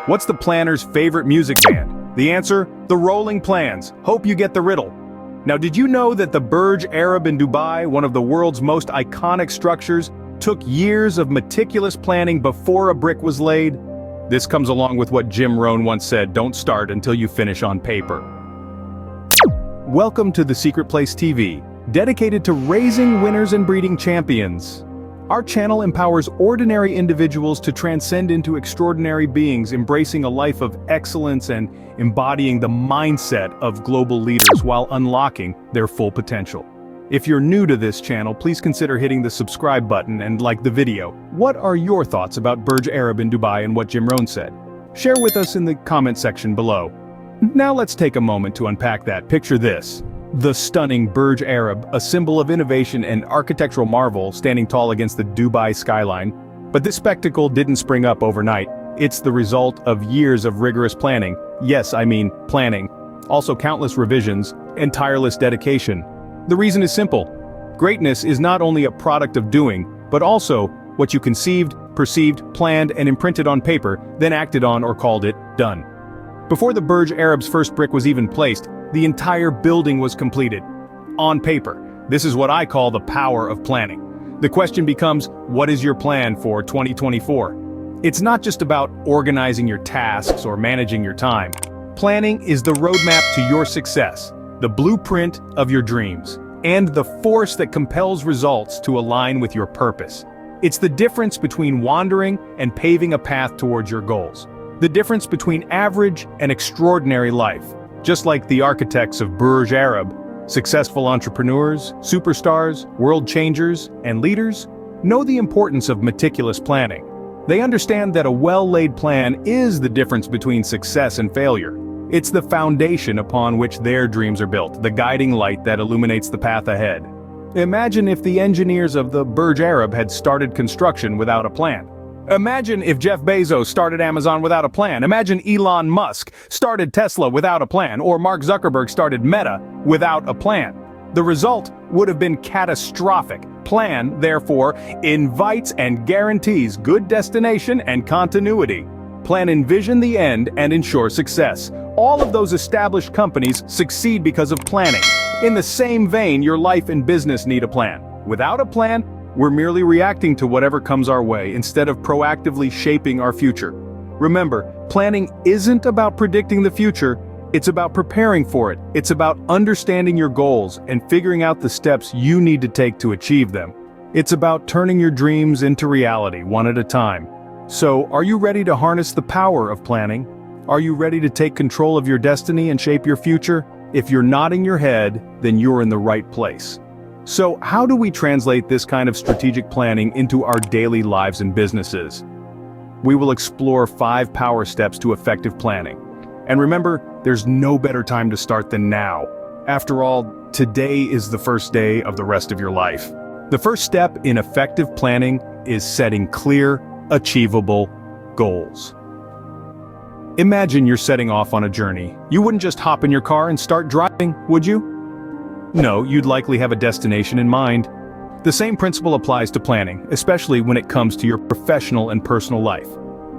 What's the planner's favorite music band? The answer, the Rolling Plans. Hope you get the riddle. Now, did you know that the Burj Arab in Dubai, one of the world's most iconic structures, took years of meticulous planning before a brick was laid? This comes along with what Jim Rohn once said, don't start until you finish on paper. Welcome to The Secret Place TV, dedicated to raising winners and breeding champions. Our channel empowers ordinary individuals to transcend into extraordinary beings, embracing a life of excellence and embodying the mindset of global leaders while unlocking their full potential. If you're new to this channel, please consider hitting the subscribe button and like the video. What are your thoughts about Burj Arab in Dubai and what Jim Rohn said? Share with us in the comment section below. Now let's take a moment to unpack that. Picture this. The stunning Burj Arab, a symbol of innovation and architectural marvel, standing tall against the Dubai skyline. But this spectacle didn't spring up overnight. It's the result of years of rigorous planning. Yes, I mean planning. Also countless revisions and tireless dedication. The reason is simple. Greatness is not only a product of doing, but also what you conceived, perceived, planned, and imprinted on paper, then acted on or called it done. Before the Burj Arab's first brick was even placed, the entire building was completed. On paper. This is what I call the power of planning. The question becomes, what is your plan for 2024? It's not just about organizing your tasks or managing your time. Planning is the roadmap to your success, the blueprint of your dreams, and the force that compels results to align with your purpose. It's the difference between wandering and paving a path towards your goals. The difference between average and extraordinary life. Just like the architects of Burj Arab, successful entrepreneurs, superstars, world changers, and leaders know the importance of meticulous planning. They understand that a well-laid plan is the difference between success and failure. It's the foundation upon which their dreams are built, the guiding light that illuminates the path ahead. Imagine if the engineers of the Burj Arab had started construction without a plan. Imagine if Jeff Bezos started Amazon without a plan. Imagine Elon Musk started Tesla without a plan, or Mark Zuckerberg started Meta without a plan. The result would have been catastrophic. Plan, therefore, invites and guarantees good destination and continuity. Plan envision the end and ensure success. All of those established companies succeed because of planning. In the same vein, your life and business need a plan. Without a plan, we're merely reacting to whatever comes our way instead of proactively shaping our future. Remember, planning isn't about predicting the future, it's about preparing for it. It's about understanding your goals and figuring out the steps you need to take to achieve them. It's about turning your dreams into reality, one at a time. So, are you ready to harness the power of planning? Are you ready to take control of your destiny and shape your future? If you're nodding your head, then you're in the right place. So, how do we translate this kind of strategic planning into our daily lives and businesses? We will explore 5 power steps to effective planning. And remember, there's no better time to start than now. After all, today is the first day of the rest of your life. The first step in effective planning is setting clear, achievable goals. Imagine you're setting off on a journey. You wouldn't just hop in your car and start driving, would you? No, you'd likely have a destination in mind. The same principle applies to planning, especially when it comes to your professional and personal life.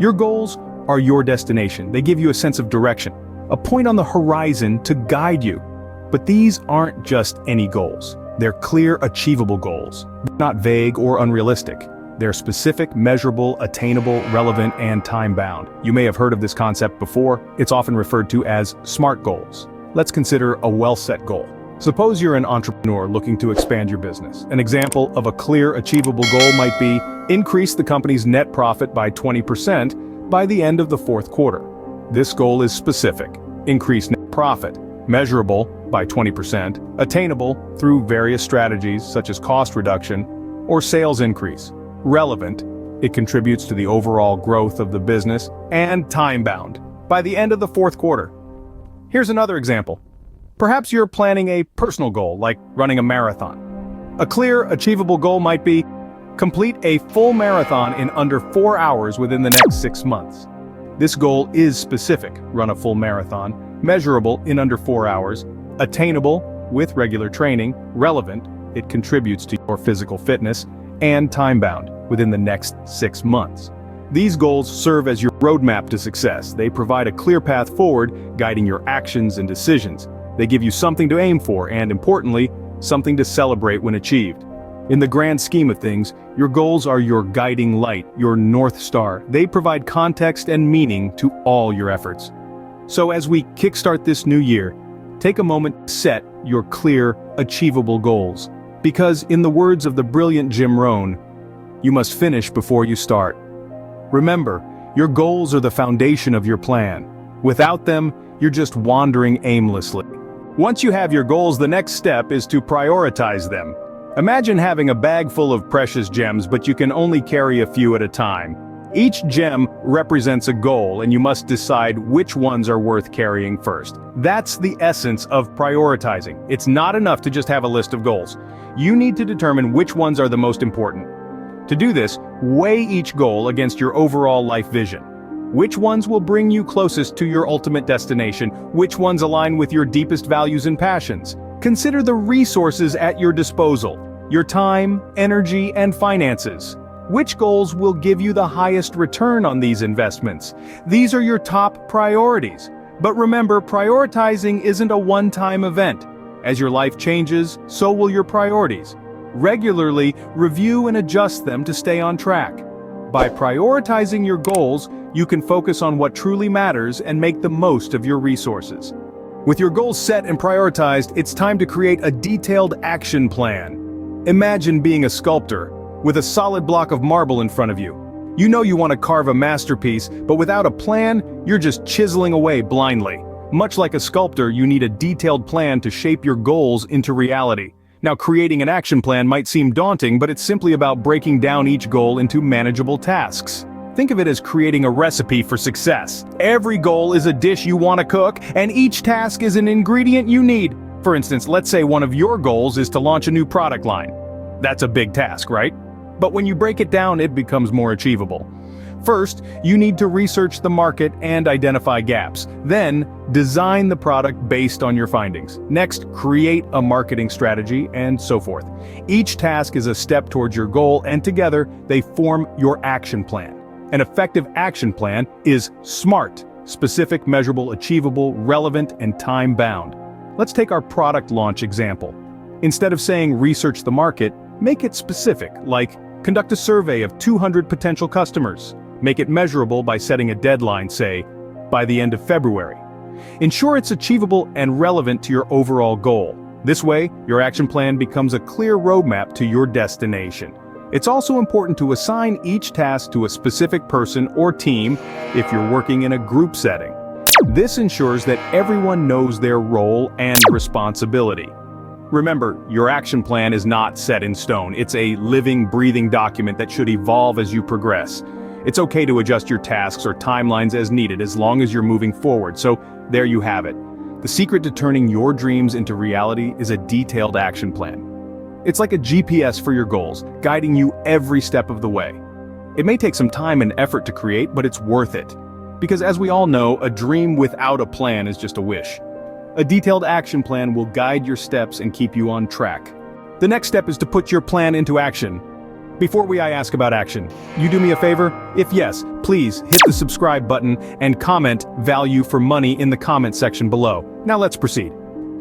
Your goals are your destination. They give you a sense of direction, a point on the horizon to guide you. But these aren't just any goals. They're clear, achievable goals. They're not vague or unrealistic. They're specific, measurable, attainable, relevant, and time-bound. You may have heard of this concept before. It's often referred to as SMART goals. Let's consider a well-set goal. Suppose you're an entrepreneur looking to expand your business. An example of a clear, achievable goal might be increase the company's net profit by 20% by the end of the 4th quarter. This goal is specific. Increase net profit. Measurable by 20%. Attainable through various strategies such as cost reduction or sales increase. Relevant. It contributes to the overall growth of the business. And time-bound. By the end of the 4th quarter. Here's another example. Perhaps you're planning a personal goal, like running a marathon. A clear, achievable goal might be complete a full marathon in under 4 hours within the next 6 months. This goal is specific, run a full marathon, measurable in under 4 hours, attainable with regular training, relevant, it contributes to your physical fitness, and time-bound within the next 6 months. These goals serve as your roadmap to success. They provide a clear path forward, guiding your actions and decisions. They give you something to aim for and, importantly, something to celebrate when achieved. In the grand scheme of things, your goals are your guiding light, your North Star. They provide context and meaning to all your efforts. So as we kickstart this new year, take a moment to set your clear, achievable goals. Because in the words of the brilliant Jim Rohn, you must finish before you start. Remember, your goals are the foundation of your plan. Without them, you're just wandering aimlessly. Once you have your goals, the next step is to prioritize them. Imagine having a bag full of precious gems, but you can only carry a few at a time. Each gem represents a goal, and you must decide which ones are worth carrying first. That's the essence of prioritizing. It's not enough to just have a list of goals. You need to determine which ones are the most important. To do this, weigh each goal against your overall life vision. Which ones will bring you closest to your ultimate destination? Which ones align with your deepest values and passions? Consider the resources at your disposal: your time, energy, and finances. Which goals will give you the highest return on these investments? These are your top priorities. But remember, prioritizing isn't a one-time event. As your life changes, so will your priorities. Regularly review and adjust them to stay on track. By prioritizing your goals, you can focus on what truly matters and make the most of your resources. With your goals set and prioritized, it's time to create a detailed action plan. Imagine being a sculptor, with a solid block of marble in front of you. You know you want to carve a masterpiece, but without a plan, you're just chiseling away blindly. Much like a sculptor, you need a detailed plan to shape your goals into reality. Now, creating an action plan might seem daunting, but it's simply about breaking down each goal into manageable tasks. Think of it as creating a recipe for success. Every goal is a dish you want to cook, and each task is an ingredient you need. For instance, let's say one of your goals is to launch a new product line. That's a big task, right? But when you break it down, it becomes more achievable. First, you need to research the market and identify gaps. Then, design the product based on your findings. Next, create a marketing strategy, and so forth. Each task is a step towards your goal, and together, they form your action plan. An effective action plan is SMART: specific, measurable, achievable, relevant, and time-bound. Let's take our product launch example. Instead of saying research the market, make it specific, like conduct a survey of 200 potential customers. Make it measurable by setting a deadline, say, by the end of February. Ensure it's achievable and relevant to your overall goal. This way, your action plan becomes a clear roadmap to your destination. It's also important to assign each task to a specific person or team if you're working in a group setting. This ensures that everyone knows their role and responsibility. Remember, your action plan is not set in stone. It's a living, breathing document that should evolve as you progress. It's okay to adjust your tasks or timelines as needed as long as you're moving forward. So there you have it. The secret to turning your dreams into reality is a detailed action plan. It's like a GPS for your goals, guiding you every step of the way. It may take some time and effort to create, but it's worth it. Because as we all know, a dream without a plan is just a wish. A detailed action plan will guide your steps and keep you on track. The next step is to put your plan into action. Before I ask about action, you do me a favor? If yes, please hit the subscribe button and comment value for money in the comment section below. Now let's proceed.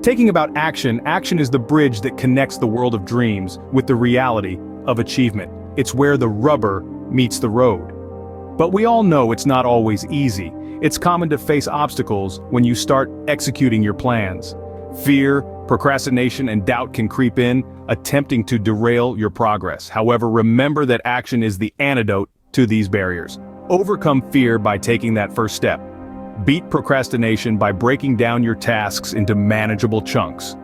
Taking about action is the bridge that connects the world of dreams with the reality of achievement. It's where the rubber meets the road. But we all know it's not always easy. It's common to face obstacles when you start executing your plans. Fear, procrastination, and doubt can creep in, attempting to derail your progress. However, remember that action is the antidote to these barriers. Overcome fear by taking that first step. Beat procrastination by breaking down your tasks into manageable chunks.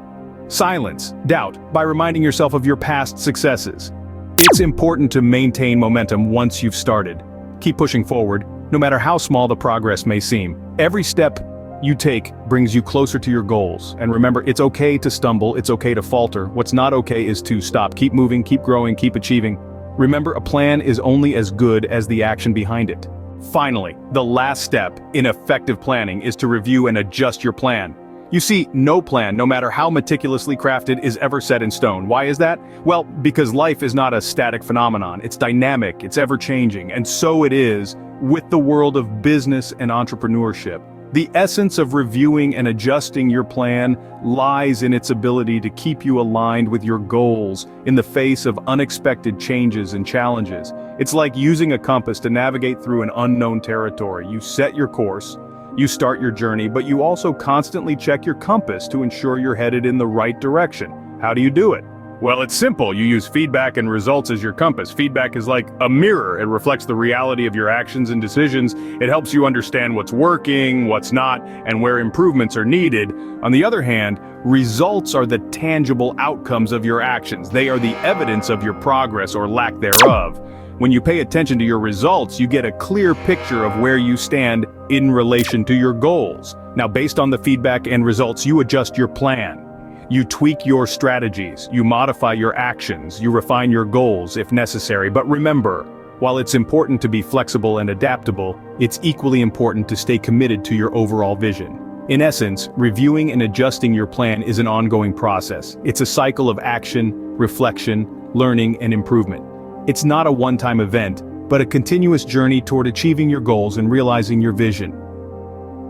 Silence doubt by reminding yourself of your past successes. It's important to maintain momentum once you've started. Keep pushing forward, no matter how small the progress may seem. Every step you take brings you closer to your goals. And remember, it's okay to stumble, it's okay to falter. What's not okay is to stop. Keep moving, keep growing, keep achieving. Remember, a plan is only as good as the action behind it. Finally, the last step in effective planning is to review and adjust your plan. You see, no plan, no matter how meticulously crafted, is ever set in stone. Why is that? Well, because life is not a static phenomenon. It's dynamic, it's ever-changing, and so it is with the world of business and entrepreneurship. The essence of reviewing and adjusting your plan lies in its ability to keep you aligned with your goals in the face of unexpected changes and challenges. It's like using a compass to navigate through an unknown territory. You set your course, you start your journey, but you also constantly check your compass to ensure you're headed in the right direction. How do you do it? Well, it's simple. You use feedback and results as your compass. Feedback is like a mirror. It reflects the reality of your actions and decisions. It helps you understand what's working, what's not, and where improvements are needed. On the other hand, results are the tangible outcomes of your actions. They are the evidence of your progress or lack thereof. When you pay attention to your results, you get a clear picture of where you stand in relation to your goals. Now, based on the feedback and results, you adjust your plan. You tweak your strategies, you modify your actions, you refine your goals if necessary. But remember, while it's important to be flexible and adaptable, it's equally important to stay committed to your overall vision. In essence, reviewing and adjusting your plan is an ongoing process. It's a cycle of action, reflection, learning, and improvement. It's not a one-time event, but a continuous journey toward achieving your goals and realizing your vision.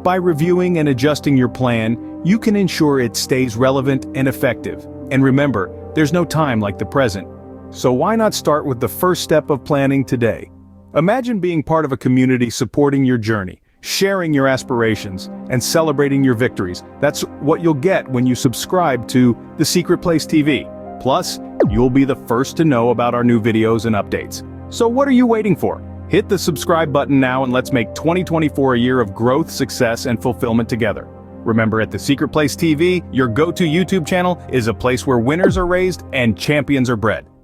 By reviewing and adjusting your plan, you can ensure it stays relevant and effective. And remember, there's no time like the present. So why not start with the first step of planning today? Imagine being part of a community supporting your journey, sharing your aspirations, and celebrating your victories. That's what you'll get when you subscribe to The Secret Place TV. Plus, you'll be the first to know about our new videos and updates. So what are you waiting for? Hit the subscribe button now and let's make 2024 a year of growth, success, and fulfillment together. Remember, at The Secret Place TV, your go-to YouTube channel is a place where winners are raised and champions are bred.